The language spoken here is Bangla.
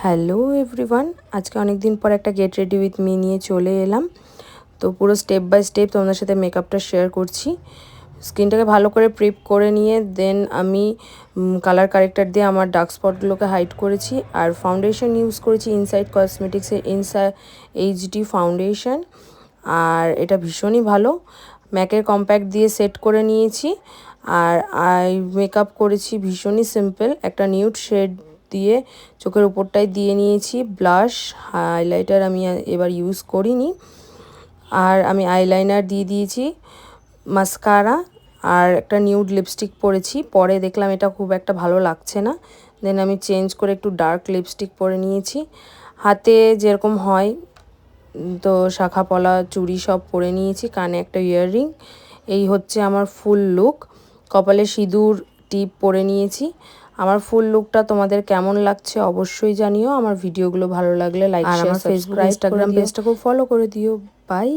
হ্যালো এভরিওয়ান, আজকে অনেক দিন পর একটা গেট রেডি উইথ মি নিয়ে চলে এলাম। তো পুরো স্টেপ বাই স্টেপ তোমাদের সাথে মেকআপটা শেয়ার করছি। স্কিনটাকে ভালো করে প্রিপ করে নিয়ে দেন আমি কালার কারেক্টার দিয়ে আমার ডার্ক স্পটগুলোকে হাইড করেছি। আর ফাউন্ডেশন ইউজ করেছি ইনসাইড কসমেটিক্সের এইচডি ফাউন্ডেশন, আর এটা ভীষণই ভালো। ম্যাকের কম্প্যাক্ট দিয়ে সেট করে নিয়েছি। আর আই মেকআপ করেছি ভীষণই সিম্পল, একটা নিউড শেড দিয়ে চোখের উপরটায় দিয়ে নিয়েছি। ব্লাশ হাইলাইটার আমি এবার ইউজ করিনি। আর আমি আইলাইনার দিয়ে দিয়েছি, মাস্কারা আর একটা নিউড লিপস্টিক পরেছি। পরে দেখলাম এটা খুব একটা ভালো লাগছে না, দেন আমি চেঞ্জ করে একটু ডার্ক লিপস্টিক পরে নিয়েছি। হাতে যেরকম হয় তো শাখা পলা চুড়ি সব পরে নিয়েছি, কানে একটা ইয়াররিং। এই হচ্ছে আমার ফুল লুক। কপালে সিঁদুর টিপ পরে নিয়েছি। আমার ফুল লুকটা তোমাদের কেমন লাগছে অবশ্যই জানিও। আমার ভিডিওগুলো ভালো লাগলে লাইক শেয়ার সাবস্ক্রাইব, ইনস্টাগ্রাম পেজটাকেও ফলো করে দিও। বাই।